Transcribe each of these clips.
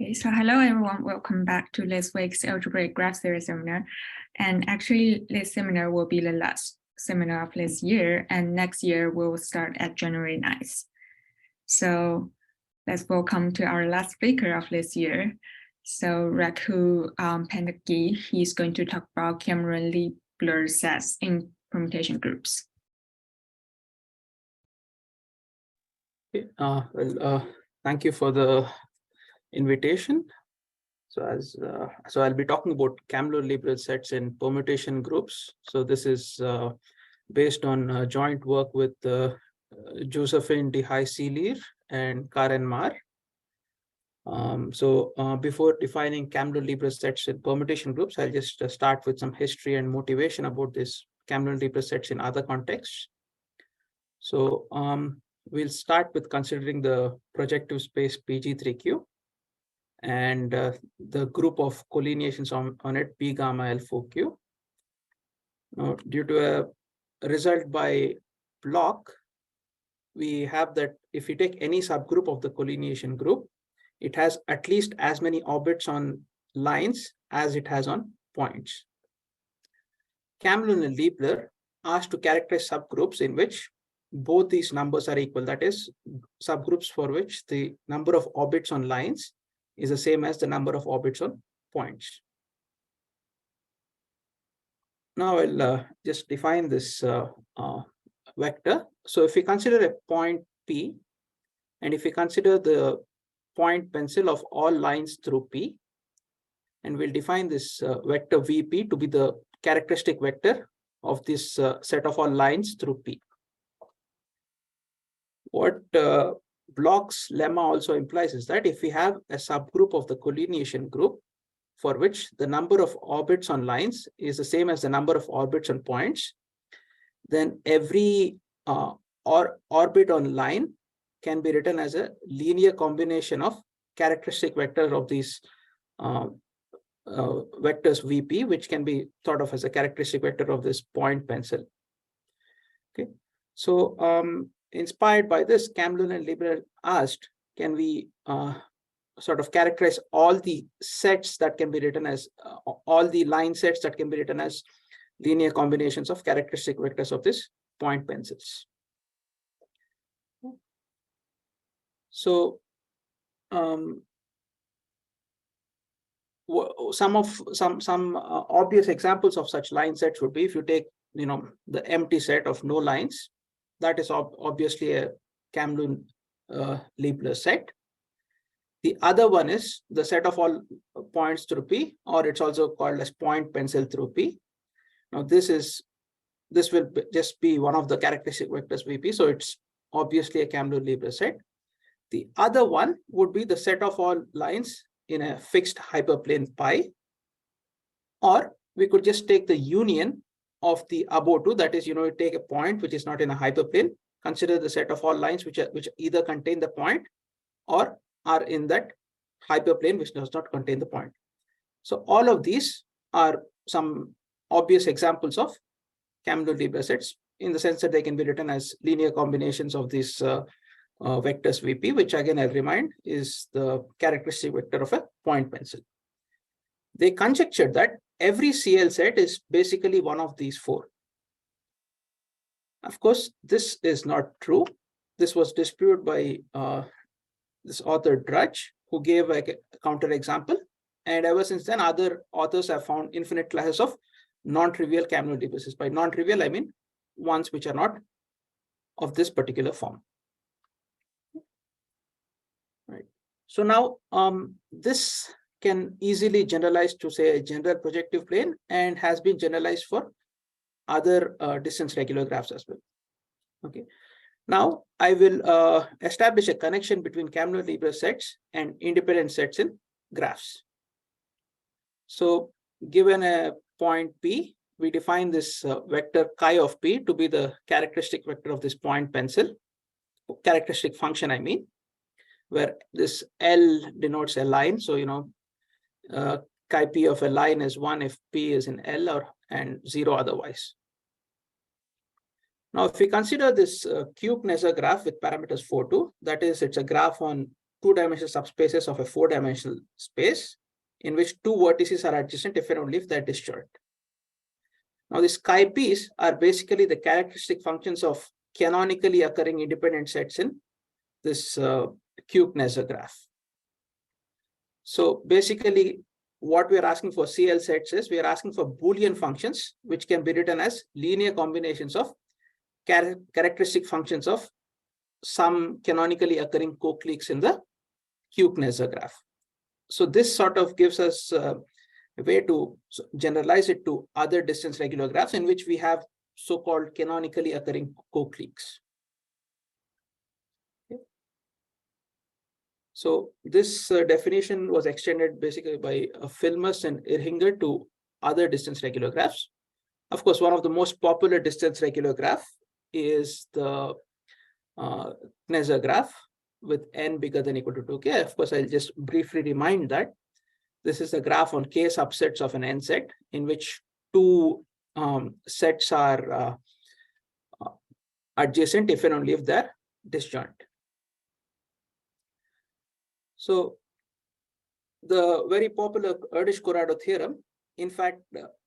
Okay, so hello everyone, welcome back to this week's Algebraic Graph Theory seminar. And actually this seminar will be the last seminar of this year, and next year we'll start at January 9th. So let's welcome to our last speaker of this year. So Raghu Pantangi, he's going to talk about Cameron-Liebler sets in permutation groups. Okay, thank you for the invitation. So I'll be talking about Cameron-Liebler sets in permutation groups. So this is based on joint work with Jozefien and Karen Marr. Before defining Cameron-Liebler sets in permutation groups, I'll just start with some history and motivation about this Cameron-Liebler sets in other contexts. So we'll start with considering the projective space PG3Q and the group of collineations on it P gamma L4Q. Now, due to a result by Bloch, we have that if we take any subgroup of the collineation group, it has at least as many orbits on lines as it has on points. Cameron and Liebler asked to characterize subgroups in which both these numbers are equal, that is, subgroups for which the number of orbits on lines is the same as the number of orbits on points. Now I'll just define this vector. So if we consider a point P, and if we consider the point pencil of all lines through P, and we'll define this vector VP to be the characteristic vector of this set of all lines through P. What Bloch's lemma also implies is that if we have a subgroup of the collineation group for which the number of orbits on lines is the same as the number of orbits on points, then every orbit on line can be written as a linear combination of characteristic vectors of these vectors VP, which can be thought of as a characteristic vector of this point pencil. Okay, so inspired by this, Cameron and Liebler asked, can we sort of characterize all the sets that can be written as, all the line sets that can be written as linear combinations of characteristic vectors of this point pencils. So some obvious examples of such line sets would be if you take, the empty set of no lines. That is obviously a Cameron-Liebler set. The other one is the set of all points through P, or it's also called as point pencil through P. Now this will just be one of the characteristic vectors VP, so it's obviously a Cameron-Liebler set. The other one would be the set of all lines in a fixed hyperplane pi, or we could just take the union of the above two, that is, you take a point which is not in a hyperplane, consider the set of all lines which either contain the point or are in that hyperplane which does not contain the point. So all of these are some obvious examples of Cameron-Liebler sets in the sense that they can be written as linear combinations of these vectors VP, which again I'll remind is the characteristic vector of a point pencil. They conjectured that every CL set is basically one of these four. Of course, this is not true. This was disputed by this author Drudge, who gave a counterexample. And ever since then, other authors have found infinite classes of non-trivial Cameron-Liebler sets. By non-trivial, I mean ones which are not of this particular form. Right. So now this can easily generalize to say a general projective plane and has been generalized for other distance regular graphs as well. Okay. Now I will establish a connection between Cameron-Liebler sets and independent sets in graphs. So given a point P, we define this vector chi of P to be the characteristic vector of this point pencil, characteristic function I mean, where this L denotes a line. So, chi P of a line is 1 if P is in L and 0 otherwise. Now, if we consider this cube Meagher graph with parameters 4, 2, that is, it's a graph on two-dimensional subspaces of a four-dimensional space in which two vertices are adjacent if and only if they're disjoint. Now, these chi-p's are basically the characteristic functions of canonically occurring independent sets in this Kuke-Nesser graph. So basically, what we are asking for CL sets is we are asking for Boolean functions, which can be written as linear combinations of characteristic functions of some canonically occurring co-cliques in the Kuke-Nesser graph. So this sort of gives us a way to generalize it to other distance regular graphs in which we have so-called canonically occurring co-cliques. Okay. So this definition was extended basically by Filmus and Irhinger to other distance regular graphs. Of course, one of the most popular distance regular graph is the Kneser graph with n bigger than or equal to 2k. Of course, I'll just briefly remind that this is a graph on k subsets of an n set in which two sets are adjacent if and only if they're disjoint. So the very popular Erdős-Corrado theorem, in fact,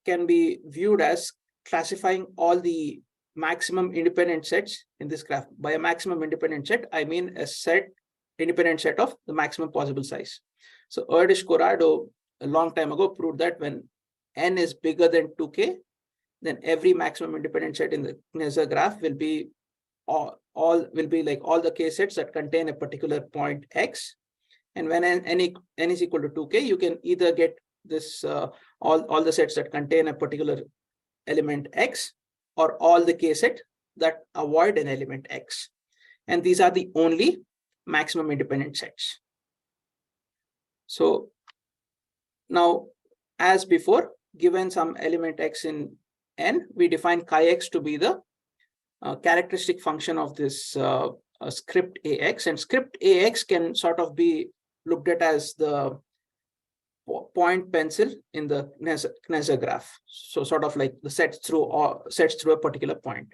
can be viewed as classifying all the maximum independent sets in this graph. By a maximum independent set, I mean a independent set of the maximum possible size. So Erdős-Corrado a long time ago proved that when n is bigger than 2k, then every maximum independent set in the Kneser graph will be all like all the k sets that contain a particular point x. And when n is equal to 2k, you can either get this all the sets that contain a particular element x, or all the k set that avoid an element x. And these are the only maximum independent sets. So now, as before, given some element x in n, we define chi x to be the characteristic function of this script ax. And script ax can sort of be looked at as the point pencil in the Kneser graph. So sort of like the sets through a particular point.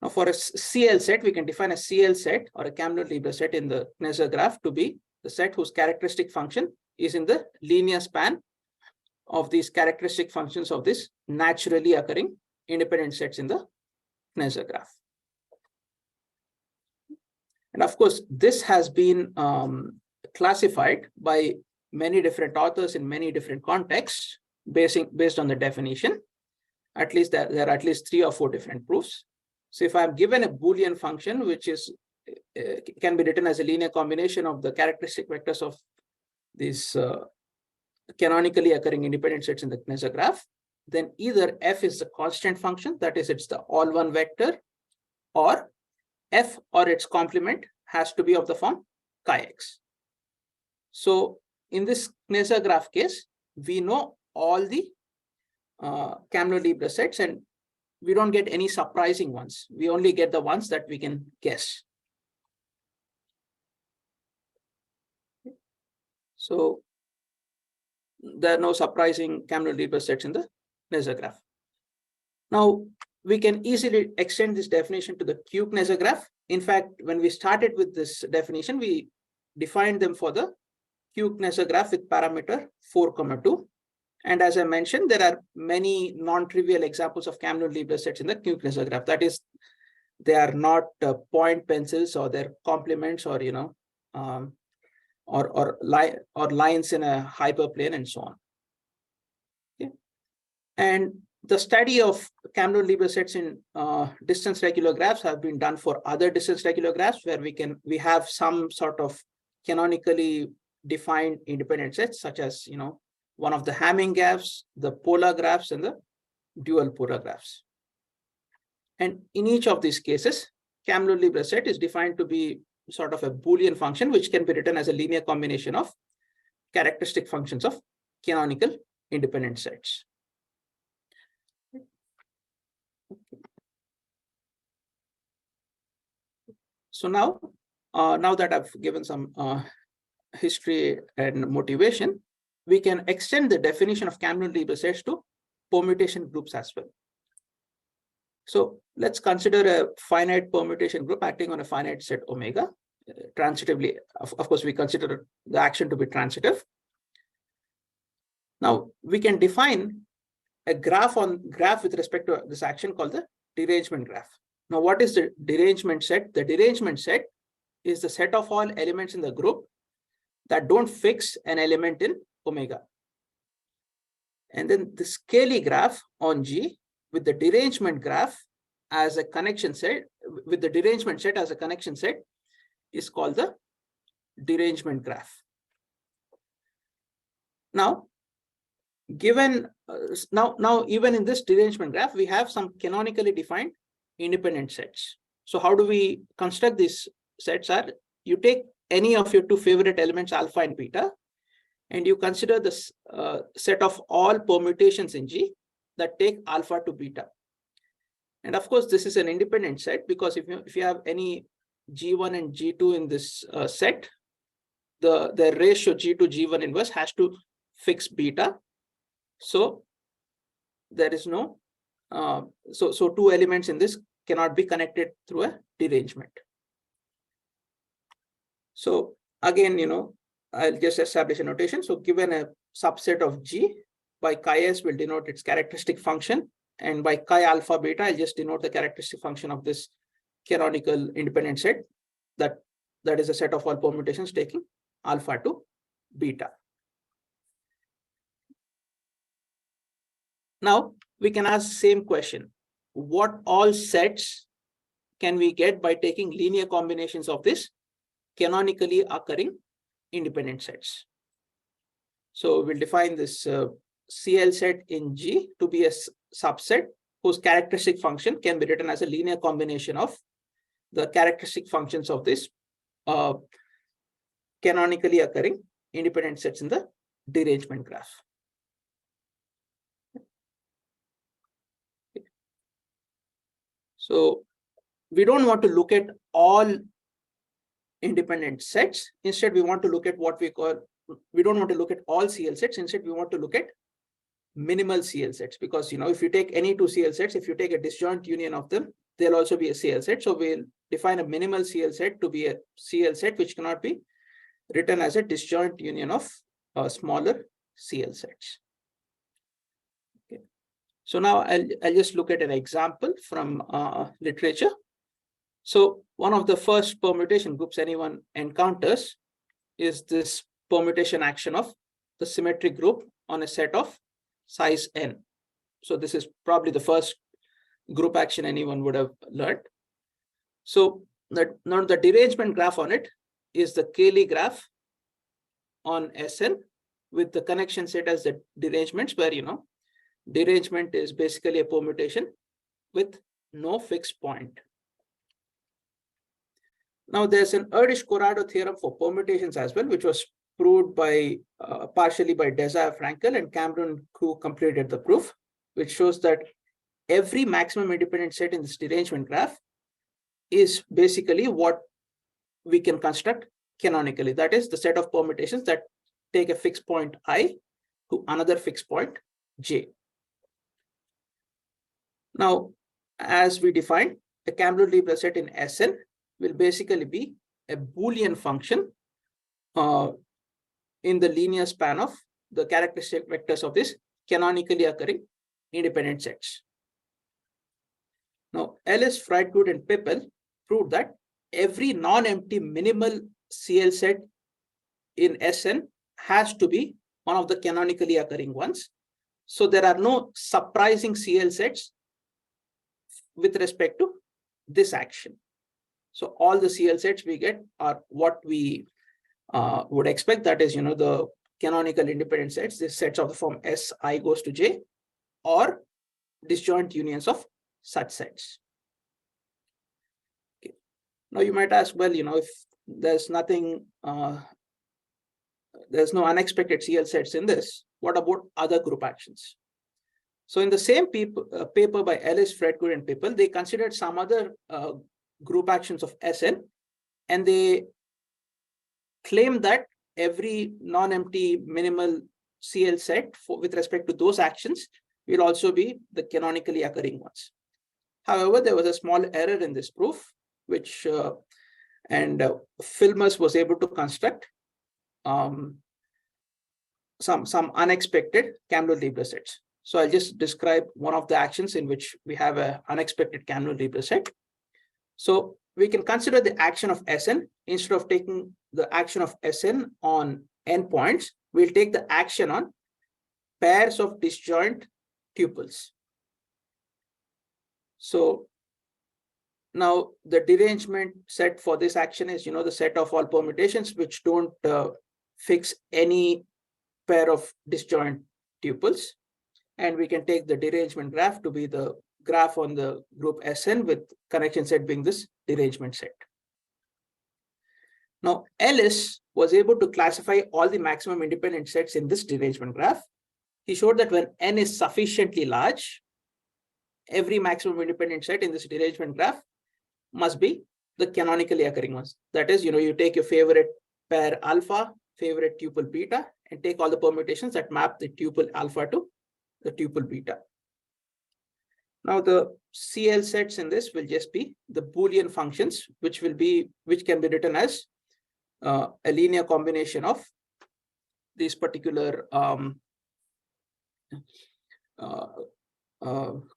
Now for a CL set, we can define a CL set or a Cameron-Liebler set in the Kneser graph to be the set whose characteristic function is in the linear span of these characteristic functions of this naturally occurring independent sets in the Kneser graph. And of course, this has been classified by many different authors in many different contexts based on the definition. At least there are at least 3 or 4 different proofs. So if I'm given a Boolean function, which is can be written as a linear combination of the characteristic vectors of these canonically occurring independent sets in the Kneser graph, then either f is the constant function, that is, it's the all one vector, or f or its complement has to be of the form chi x. So in this Kneser graph case, we know all the Cameron-Liebler sets, and we don't get any surprising ones. We only get the ones that we can guess. So there are no surprising Cameron-Liebler sets in the Kneser graph. Now, we can easily extend this definition to the Kuke-Nesser graph. In fact, when we started with this definition, we defined them for the Kuke-Nesser graph with parameter 4,2. And as I mentioned, there are many non-trivial examples of Cameron-Liebler sets in the Kuke-Nesser graph. That is, they are not point pencils, or their complements, or or lines in a hyperplane and so on. Okay. And the study of Cameron-Liebler sets in distance regular graphs have been done for other distance regular graphs where we have some sort of canonically defined independent sets, such as one of the Hamming graphs, the polar graphs, and the dual polar graphs. And in each of these cases, Cameron-Liebler set is defined to be sort of a Boolean function, which can be written as a linear combination of characteristic functions of canonical independent sets. So now that I've given some history and motivation, we can extend the definition of Cameron-Liebler sets to permutation groups as well. So let's consider a finite permutation group acting on a finite set omega. transitively. Of course, we consider the action to be transitive. Now we can define a graph with respect to this action called the derangement graph. Now, what is the derangement set? The derangement set is the set of all elements in the group that don't fix an element in omega. And then the scaly graph on G with the derangement graph as a connection set, with the derangement set as a connection set, is called the derangement graph. Now, given now even in this derangement graph, we have some canonically defined independent sets. So how do we construct these sets? Are you take any of your two favorite elements, alpha and beta, and you consider this set of all permutations in G that take alpha to beta. And of course, this is an independent set, because if you have any G1 and G2 in this set, the ratio G to G1 inverse has to fix beta. So there is no, so two elements in this cannot be connected through a derangement. So again, I'll just establish a notation. So given a subset of G, by chi-s will denote its characteristic function, and by chi alpha beta, I'll just denote the characteristic function of this canonical independent set that is a set of all permutations taking alpha to beta. Now we can ask the same question. What all sets can we get by taking linear combinations of this canonically occurring independent sets? So we'll define this CL set in G to be a subset whose characteristic function can be written as a linear combination of the characteristic functions of this canonically occurring independent sets in the derangement graph. So we don't want to look at all independent sets. Instead, we want to look at what we call, we don't want to look at all CL sets. Instead, we want to look at minimal CL sets, because if you take any two CL sets, if you take a disjoint union of them, they'll also be a CL set. So we'll define a minimal CL set to be a CL set which cannot be written as a disjoint union of smaller CL sets. Okay. So now I'll just look at an example from literature. So one of the first permutation groups anyone encounters is this permutation action of the symmetric group on a set of size n. So this is probably the first group action anyone would have learned. So now the derangement graph on it is the Cayley graph on Sn with the connection set as the derangements, where derangement is basically a permutation with no fixed point. Now there's an Erdős-Corrado theorem for permutations as well, which was proved by partially by Desire-Frankel, and Cameron who completed the proof, which shows that every maximum independent set in this derangement graph is basically what we can construct canonically. That is the set of permutations that take a fixed point I to another fixed point j. Now, as we defined, the Cameron-Liebler set in Sn will basically be a Boolean function in the linear span of the characteristic vectors of this canonically occurring independent sets. Now, Ellis, Frobenius, and et.al. proved that every non-empty minimal CL set in Sn has to be one of the canonically occurring ones. So there are no surprising CL sets with respect to this action. So all the CL sets we get are what we would expect, that is, the canonical independent sets, these sets of the form S I goes to J, or disjoint unions of such sets. Okay. Now you might ask, well, if there's nothing, there's no unexpected CL sets in this, what about other group actions? So in the same paper by Ellis, Frobenius, and et.al., they considered some other group actions of Sn, and they claim that every non-empty minimal CL set with respect to those actions will also be the canonically occurring ones. However, there was a small error in this proof, which And Filmus was able to construct some unexpected Cameron-Liebler sets. So I'll just describe one of the actions in which we have an unexpected Cameron-Liebler set. So we can consider the action of Sn. Instead of taking the action of Sn on n points, we'll take the action on pairs of disjoint tuples. So now the derangement set for this action is, the set of all permutations which don't fix any pair of disjoint tuples. And we can take the derangement graph to be the graph on the group Sn, with connection set being this derangement set. Now, Ellis was able to classify all the maximum independent sets in this derangement graph. He showed that when n is sufficiently large, every maximum independent set in this derangement graph must be the canonically occurring ones. That is, you take your favorite pair alpha, favorite tuple beta, and take all the permutations that map the tuple alpha to the tuple beta. Now the CL sets in this will just be the Boolean functions, which can be written as a linear combination of these particular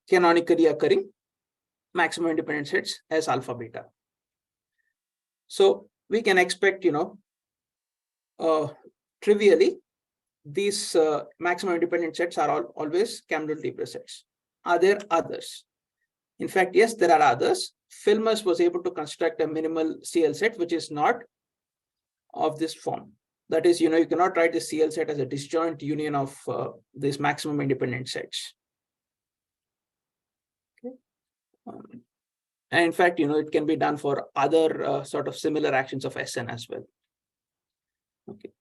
canonically occurring maximum independent sets as alpha beta. So we can expect, trivially, these maximum independent sets are always Cameron-Liebler sets. Are there others? In fact, yes, there are others. Filmus was able to construct a minimal CL set, which is not of this form. That is, you cannot write the CL set as a disjoint union of these maximum independent sets. Okay. And in fact, it can be done for other sort of similar actions of Sn as well. Okay.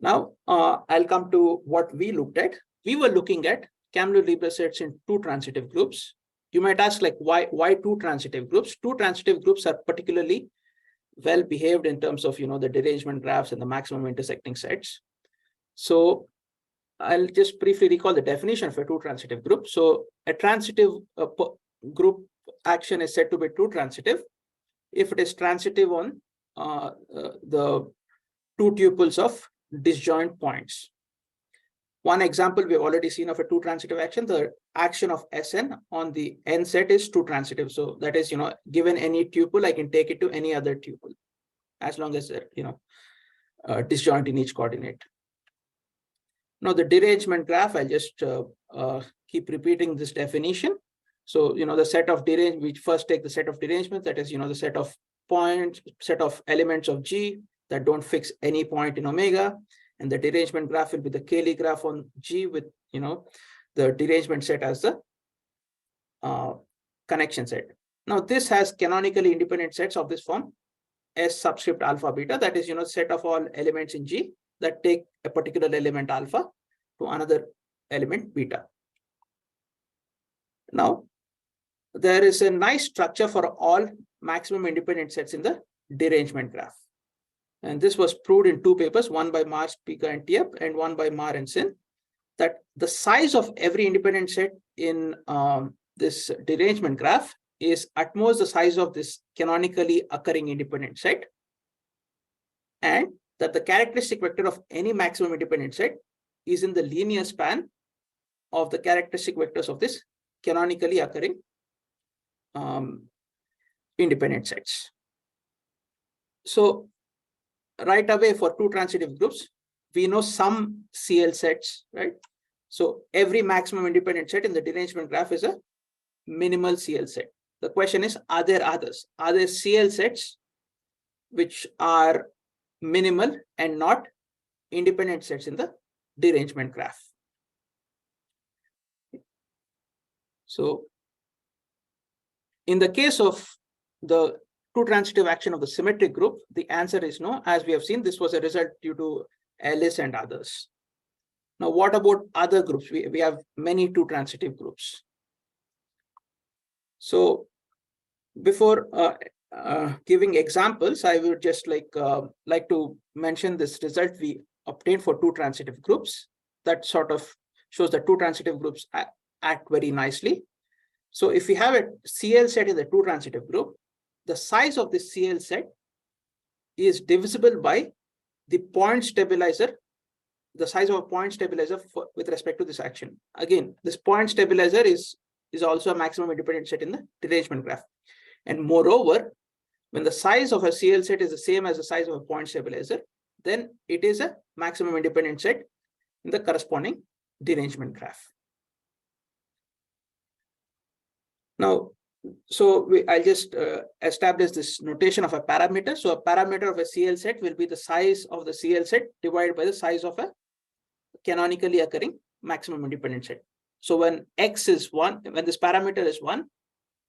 Now, I'll come to what we looked at. We were looking at Cameron-Liebler sets in two transitive groups. You might ask, like, why two transitive groups? Two transitive groups are particularly well behaved in terms of, the derangement graphs and the maximum intersecting sets. So I'll just briefly recall the definition of a two transitive group. So a transitive group action is said to be two transitive if it is transitive on the two tuples of disjoint points. One example we've already seen of a two transitive action, the action of Sn on the n set is two transitive. So that is, given any tuple, I can take it to any other tuple as long as they're, disjoint in each coordinate. Now the derangement graph, I'll just keep repeating this definition. So, the set of derangement, we first take the set of derangements, that is, the set of points, set of elements of G that don't fix any point in omega. And the derangement graph will be the Cayley graph on G with, the derangement set as the connection set. Now, this has canonically independent sets of this form, S subscript alpha beta, that is, set of all elements in G that take a particular element alpha to another element beta. Now, there is a nice structure for all maximum independent sets in the derangement graph. And this was proved in two papers, one by Mars, Pika, and Tiep, and one by Mar and Sin, that the size of every independent set in this derangement graph is at most the size of this canonically occurring independent set, and that the characteristic vector of any maximum independent set is in the linear span of the characteristic vectors of this canonically occurring independent sets. So right away, for two transitive groups, we know some CL sets, right? So every maximum independent set in the derangement graph is a minimal CL set. The question is, are there others? Are there CL sets which are minimal and not independent sets in the derangement graph? So in the case of the two transitive action of the symmetric group, the answer is no. As we have seen, this was a result due to Ellis and others. Now, what about other groups? We have many two transitive groups. So before giving examples, I would just like to mention this result we obtained for two transitive groups that sort of shows that two transitive groups act very nicely. So if we have a CL set in the two transitive group, the size of this CL set is divisible by the point stabilizer, the size of a point stabilizer with respect to this action. Again, this point stabilizer is also a maximum independent set in the derangement graph. And moreover, when the size of a CL set is the same as the size of a point stabilizer, then it is a maximum independent set in the corresponding derangement graph. Now, I'll just establish this notation of a parameter. So a parameter of a CL set will be the size of the CL set divided by the size of a canonically occurring maximum independent set. So when X is 1, when this parameter is 1,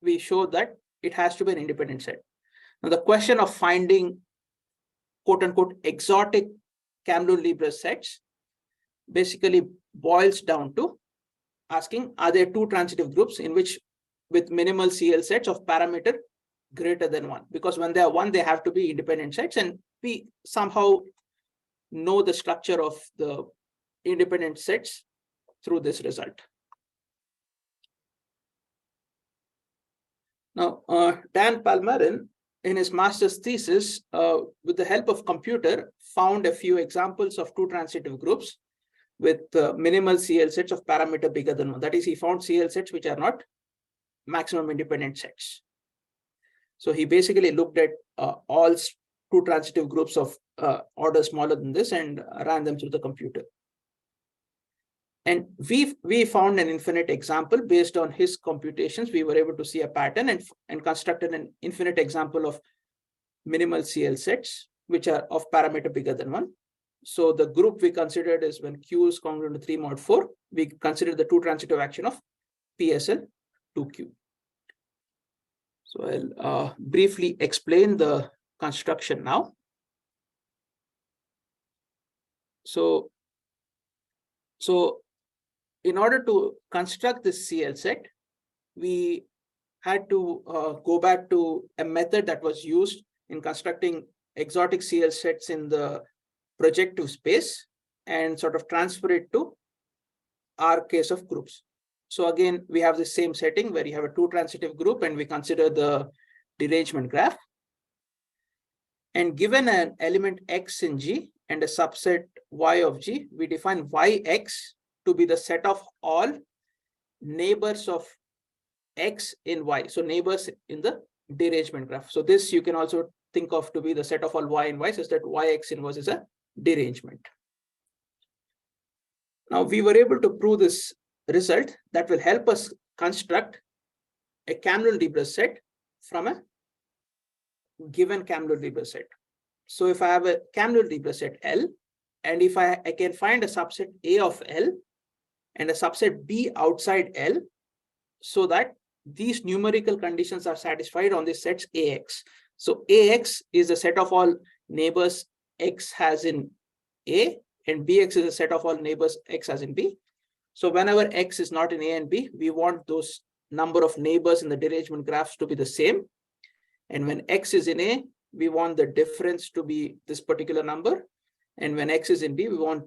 we show that it has to be an independent set. Now the question of finding quote unquote exotic Cameron-Liebler sets basically boils down to asking, are there two transitive groups in which with minimal CL sets of parameter greater than 1? Because when they are 1, they have to be independent sets, and we somehow know the structure of the independent sets through this result. Now, Dan Palmarin, in his master's thesis, with the help of computer, found a few examples of two transitive groups with minimal CL sets of parameter bigger than 1. That is, he found CL sets which are not maximum independent sets. So he basically looked at all two transitive groups of order smaller than this and ran them through the computer. And we found an infinite example based on his computations. We were able to see a pattern and constructed an infinite example of minimal CL sets, which are of parameter bigger than 1. So the group we considered is when Q is congruent to 3 mod 4, we consider the two transitive action of PSL 2Q. So I'll briefly explain the construction now. So in order to construct this CL set, we had to go back to a method that was used in constructing exotic CL sets in the projective space and sort of transfer it to our case of groups. So again, we have the same setting where you have a two transitive group and we consider the derangement graph. And given an element X in G and a subset Y of G, we define Yx to be the set of all neighbors of X in Y. So neighbors in the derangement graph. So this you can also think of to be the set of all Y in Y, such that Yx inverse is a derangement. Now we were able to prove this result that will help us construct a Cameron-Liebler set from a given Cameron-Liebler set. So if I have a Cameron-Liebler set L, and if I can find a subset A of L and a subset B outside L, so that these numerical conditions are satisfied on the sets AX. So AX is a set of all neighbors X has in A, and BX is a set of all neighbors X has in B. So whenever X is not in A and B, we want those number of neighbors in the derangement graphs to be the same. And when X is in A, we want the difference to be this particular number. And when X is in B, we want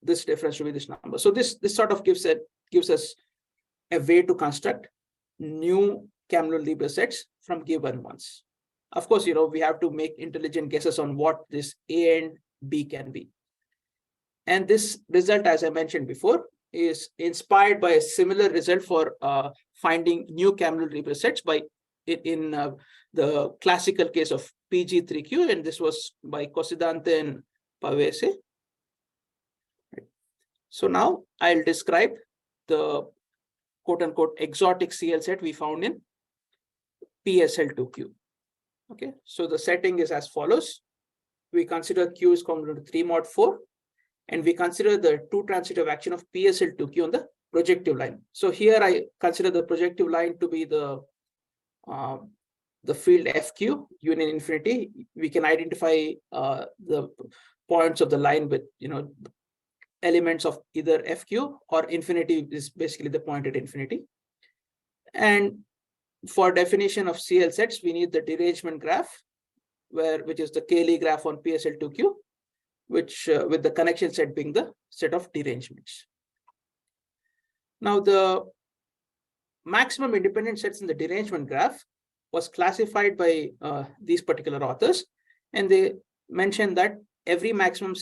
this difference to be this number. So this sort of gives us a way to construct new Cameron-Liebler sets from given ones. Of course, we have to make intelligent guesses on what this A and B can be. And this result, as I mentioned before, is inspired by a similar result for finding new Cameron-Liebler sets in the classical case of PG3Q, and this was by Cosidante and Pavese. So now I'll describe the quote-unquote exotic CL set we found in PSL2Q. Okay, so the setting is as follows. We consider Q is congruent to 3 mod 4, and we consider the two transitive action of PSL2Q on the projective line. So here I consider the projective line to be the field FQ union infinity. We can identify the points of the line with elements of either FQ, or infinity is basically the point at infinity. And for definition of CL sets, we need the derangement graph, which is the Cayley graph on PSL2Q, which with the connection set being the set of derangements. Now the maximum independent sets in the derangement graph was classified by these particular authors, and they mentioned that every maximum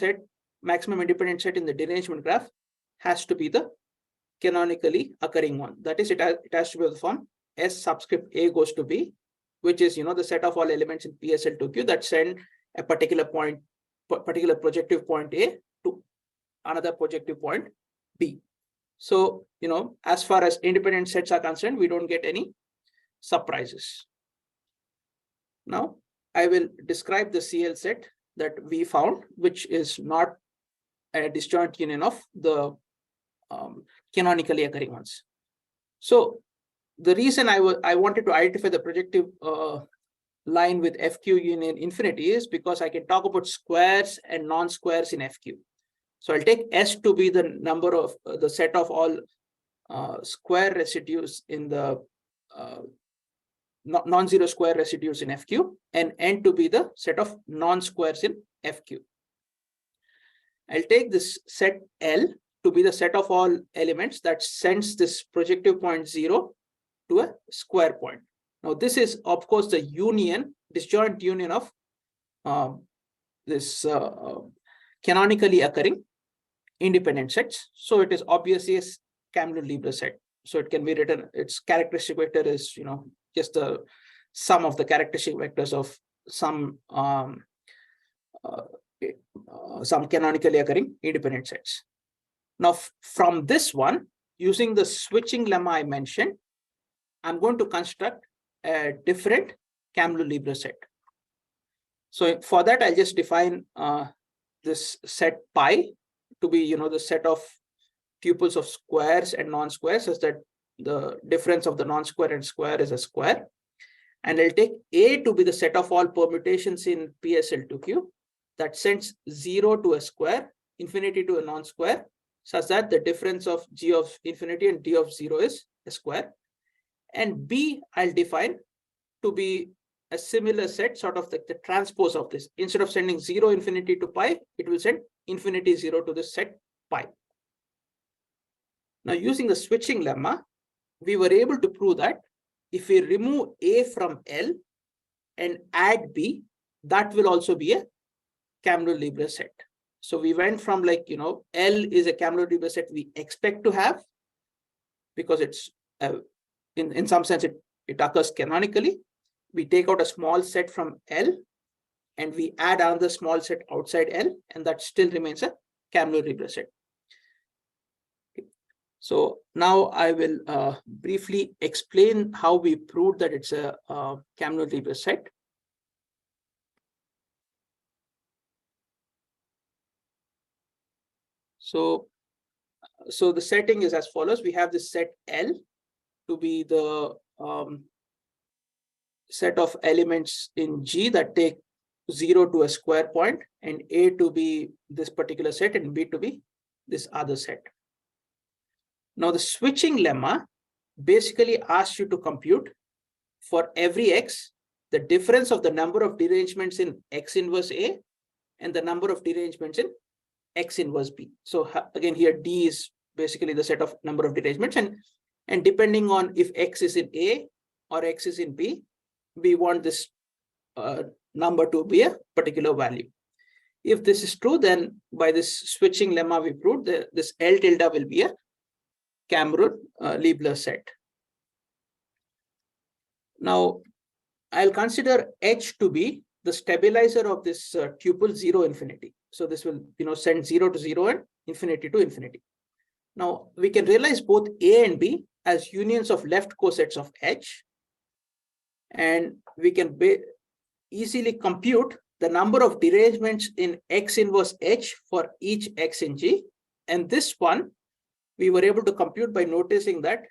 independent set in the derangement graph has to be the canonically occurring one. That is, it has to be of the form S subscript A goes to B, which is the set of all elements in PSL2Q that send a particular projective point A to another projective point B. So as far as independent sets are concerned, we don't get any surprises. Now I will describe the CL set that we found, which is not a disjoint union of the canonically occurring ones. So the reason I wanted to identify the projective line with FQ union infinity is because I can talk about squares and non-squares in FQ. So I'll take S to be the number of the set of all square residues in the non-zero square residues in FQ, and N to be the set of non-squares in FQ. I'll take this set L to be the set of all elements that sends this projective point 0 to a square point. Now this is of course the disjoint union of this canonically occurring independent sets. So it is obviously a Cameron-Liebler set. So it can be written, its characteristic vector is just the sum of the characteristic vectors of some canonically occurring independent sets. Now from this one, using the switching lemma I mentioned, I'm going to construct a different Cameron-Liebler set. So for that, I'll just define this set pi to be the set of tuples of squares and non-squares, such that the difference of the non-square and square is a square. And I'll take A to be the set of all permutations in PSL2Q that sends 0 to a square, infinity to a non-square, such that the difference of G of infinity and D of 0 is a square. And B I'll define to be a similar set, sort of like the transpose of this. Instead of sending 0 infinity to pi, it will send infinity 0 to the set pi. Now using the switching lemma, we were able to prove that if we remove A from L and add B, that will also be a Cameron-Liebler set. So we went from L is a Cameron-Liebler set we expect to have, because it's in some sense it occurs canonically. We take out a small set from L and we add another small set outside L, and that still remains a Cameron-Liebler set. Okay. So now I will briefly explain how we proved that it's a Cameron-Liebler set. So the setting is as follows. We have this set L to be the set of elements in G that take 0 to a square point, and A to be this particular set and B to be this other set. Now the switching lemma basically asks you to compute for every X the difference of the number of derangements in X inverse A and the number of derangements in X inverse B. So again, here D is basically the set of number of derangements, and depending on if X is in A or X is in B, we want this number to be a particular value. If this is true, then by this switching lemma we proved that this L tilde will be a Cameron-Liebler set. Now I'll consider H to be the stabilizer of this tuple 0 infinity. So this will send 0 to 0 and infinity to infinity. Now we can realize both A and B as unions of left cosets of H, and we can easily compute the number of derangements in X inverse H for each X in G. And this one we were able to compute by noticing that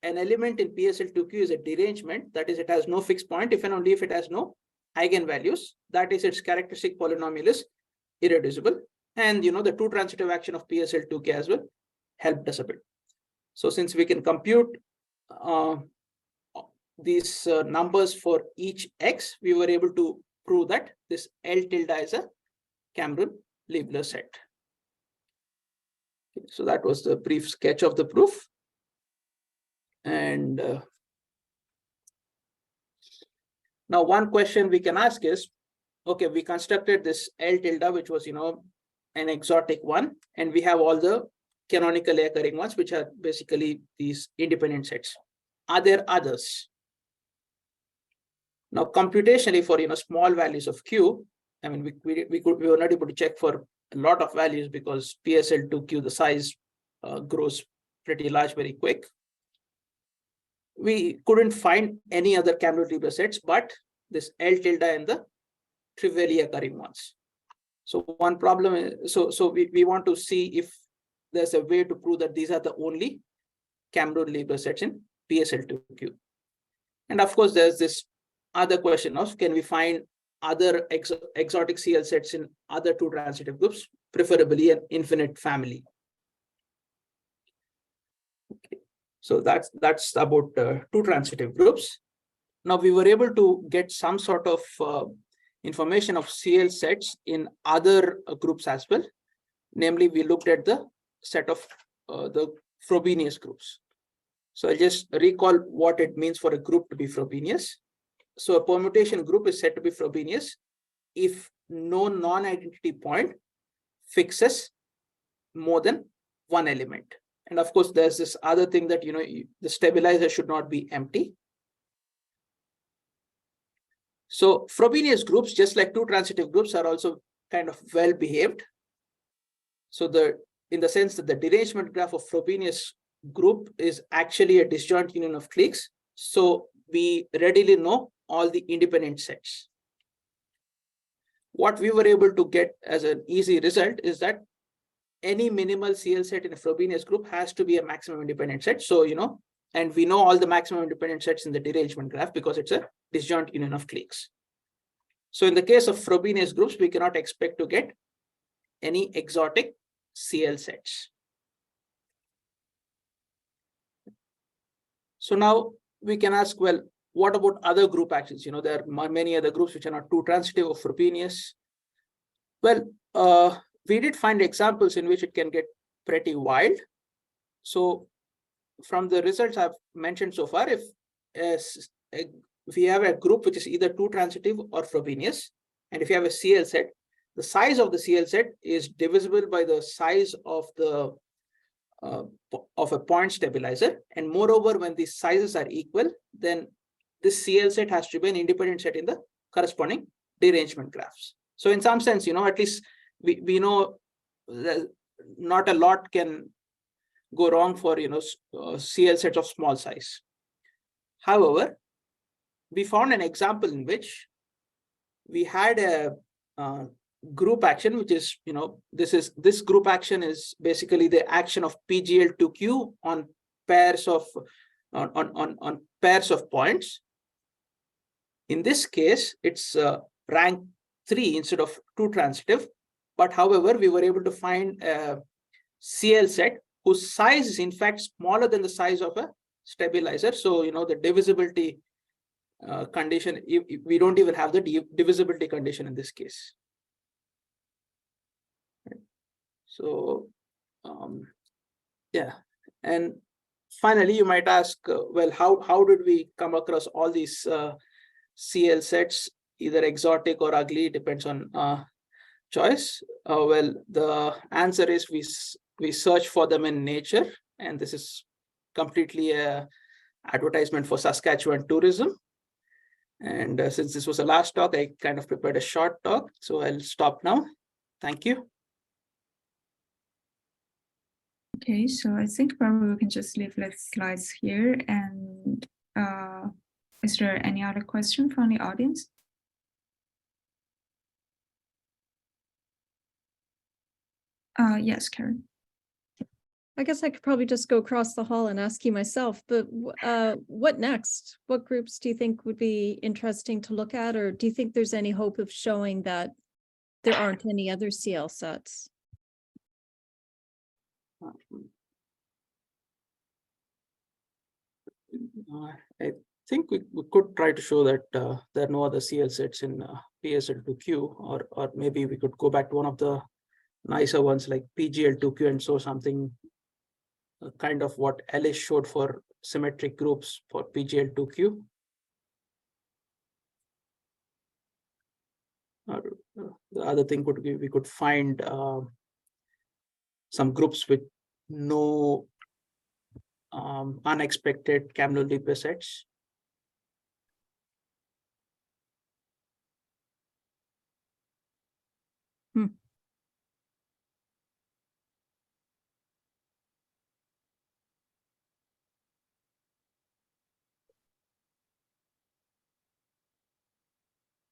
an element in PSL2Q is a derangement, that is, it has no fixed point if and only if it has no eigenvalues, that is, its characteristic polynomial is irreducible. And the twotransitive action of PSL2K as well helped us a bit. So since we can compute these numbers for each X, we were able to prove that this L tilde is a Cameron-Liebler set. Okay, so that was the brief sketch of the proof. And Now, one question we can ask is, okay, we constructed this L tilde, which was, an exotic one, and we have all the canonically occurring ones, which are basically these independent sets. Are there others? Now, computationally for small values of Q, I mean, we were not able to check for a lot of values because PSL2Q, the size grows pretty large very quick. We couldn't find any other Cameron-Liebler sets, but this L tilde and the trivially occurring ones. So one problem is, so we want to see if there's a way to prove that these are the only Cameron-Liebler sets in PSL2Q. And of course, there's this other question of, can we find other exotic CL sets in other two transitive groups, preferably an infinite family? Okay. So that's about two transitive groups. Now we were able to get some sort of information of CL sets in other groups as well. Namely, we looked at the set of the Frobenius groups. So I'll just recall what it means for a group to be Frobenius. So a permutation group is said to be Frobenius if no non-identity point fixes more than one element. And of course, there's this other thing that, the stabilizer should not be empty. So Frobenius groups, just like two transitive groups, are also kind of well behaved. So in the sense that the derangement graph of Frobenius group is actually a disjoint union of cliques. So we readily know all the independent sets. What we were able to get as an easy result is that any minimal CL set in a Frobenius group has to be a maximum independent set. So, and we know all the maximum independent sets in the derangement graph because it's a disjoint union of cliques. So in the case of Frobenius groups, we cannot expect to get any exotic CL sets. So now we can ask, well, what about other group actions? There are many other groups which are not two transitive or Frobenius. Well, we did find examples in which it can get pretty wild. So from the results I've mentioned so far, if we have a group which is either two transitive or Frobenius, and if you have a CL set, the size of the CL set is divisible by the size of the of a point stabilizer. And moreover, when these sizes are equal, then this CL set has to be an independent set in the corresponding derangement graphs. So in some sense, at least we know that not a lot can go wrong for CL sets of small size. However, we found an example in which we had a group action, which is this group action is basically the action of PGL2Q on pairs of on pairs of points. In this case, it's rank 3 instead of 2 transitive. But however, we were able to find a CL set whose size is in fact smaller than the size of a stabilizer. So the divisibility condition, we don't even have the divisibility condition in this case. So yeah, and finally you might ask, well, how did we come across all these CL sets, either exotic or ugly, depends on choice. Well, the answer is we search for them in nature, and this is completely a advertisement for Saskatchewan tourism. And since this was the last talk, I kind of prepared a short talk, so I'll stop now. Thank you. Okay, so I think probably we can just leave the slides here. And is there any other question from the audience? Yes, Karen. I guess I could probably just go across the hall and ask you myself, but what next? What groups do you think would be interesting to look at? Or do you think there's any hope of showing that there aren't any other CL sets? I think we could try to show that there are no other CL sets in PSL2Q, or maybe we could go back to one of the nicer ones like PGL2Q and show something kind of what Ellis showed for symmetric groups for PGL2Q. The other thing could be we could find some groups with no unexpected Cameron-Liebler sets.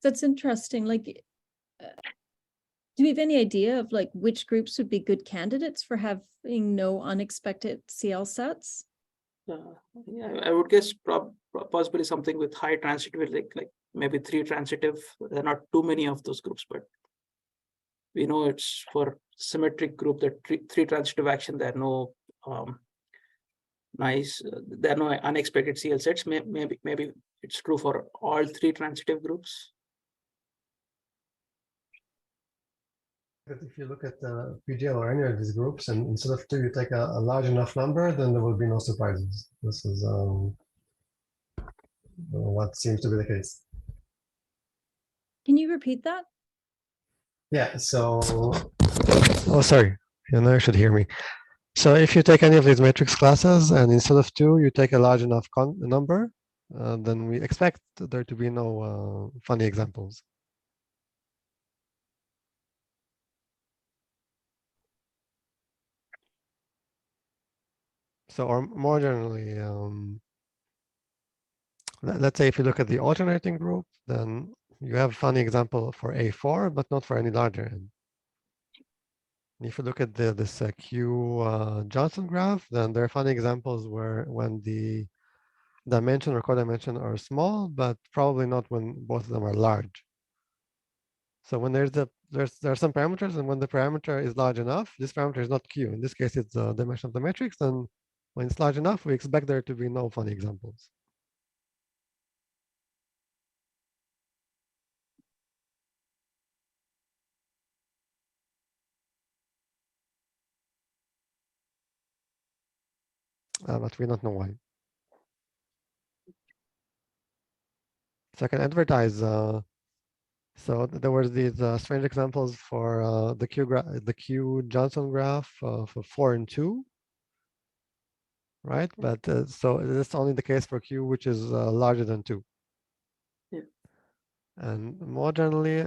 That's interesting. Like, do we have any idea of like which groups would be good candidates for having no unexpected CL sets? Yeah, I would guess possibly something with high transitivity, like maybe 3 transitive. There are not too many of those groups, but we know it's for symmetric group that 3 transitive action. There are no there are no unexpected CL sets. Maybe it's true for all 3 transitive groups. But if you look at the PGL or any of these groups, and instead of 2, you take a large enough number, then there will be no surprises. This is what seems to be the case. Can you repeat that? Yeah, so, oh, sorry, you know, you should hear me. So if you take any of these matrix classes and instead of 2, you take a large enough number, then we expect there to be no funny examples. So, or more generally, let's say if you look at the alternating group, then you have a funny example for A4, but not for any larger n. If you look at this Q Johnson graph, then there are funny examples where when the dimension or codimension are small, but probably not when both of them are large. So when there are some parameters, and when the parameter is large enough, this parameter is not Q. In this case, it's the dimension of the matrix. And when it's large enough, we expect there to be no funny examples. But we don't know why. So I can advertise. So there were these strange examples for the Q Johnson graph for 4 and 2, right? But so it's only the case for Q, which is larger than 2. Yeah. And more generally,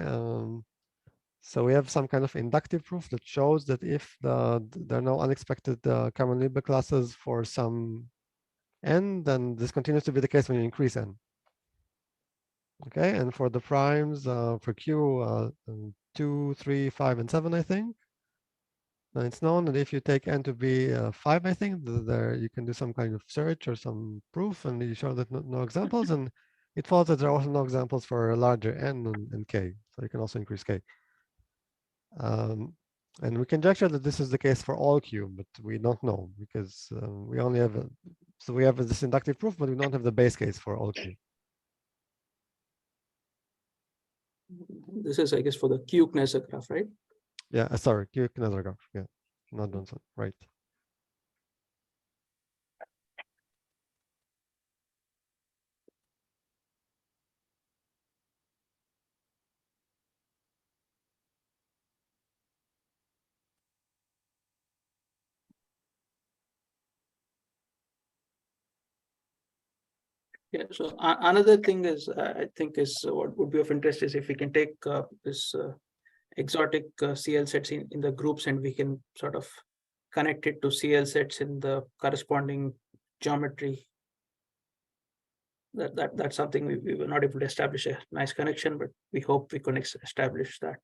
so we have some kind of inductive proof that shows that if there are no unexpected Cameron-Liebler classes for some n, then this continues to be the case when you increase n. Okay, and for the primes, for Q 2, 3, 5, and 7, I think, then it's known that if you take n to be 5, I think, there you can do some kind of search or some proof, and you show that no examples, and it follows that there are also no examples for a larger n and k, so you can also increase k. And we conjecture that this is the case for all Q, but we don't know because we only have so we have this inductive proof, but we don't have the base case for all Q. This is, I guess, for the Q Kneser graph, right? Yeah, sorry, Q Kneser graph. Yeah, not Johnson, right? Yeah. So another thing is, I think, is what would be of interest is if we can take this exotic CL sets in the groups, and we can sort of connect it to CL sets in the corresponding geometry. That's something we were not able to establish a nice connection, but we hope we can establish that.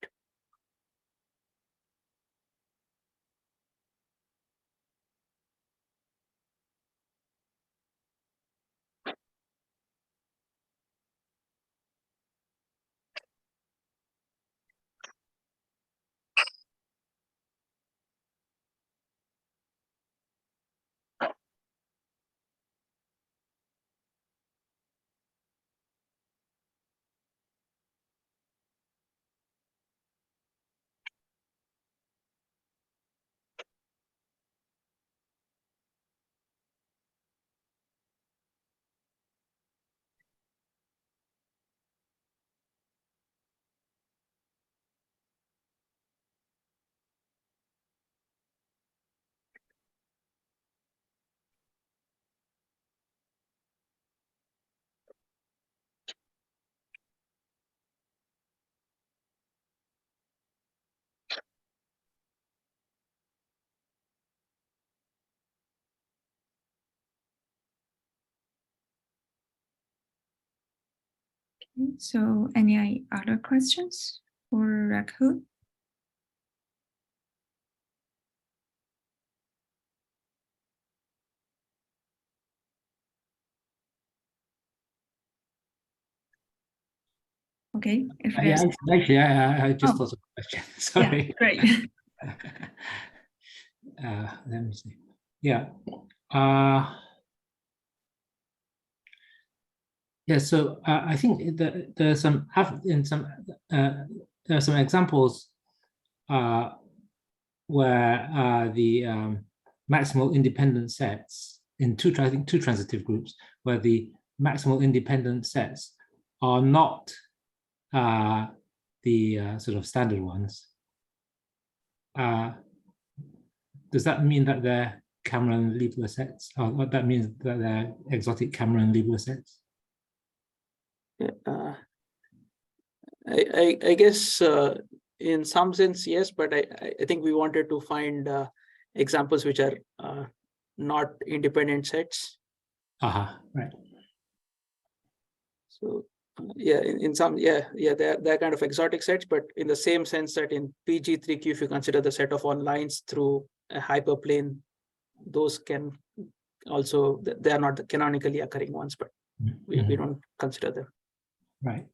So any other questions for Raghu? Okay, if Yeah, there's actually, I just Oh. thought of a question. Sorry. yeah, great. Let me see. Yeah. Yeah. So I think there are some examples where the maximal independent sets in two transitive groups, where the maximal independent sets are not the sort of standard ones. Does that mean that they're Cameron-Liebler sets? Or that means that they're exotic Cameron-Liebler sets? I guess in some sense, yes, but I think we wanted to find examples which are not independent sets. Right. So yeah, in some, they're kind of exotic sets, but in the same sense that in PG3Q, if you consider the set of all lines through a hyperplane, those can also, they are not the canonically occurring ones, but we don't consider them. Right.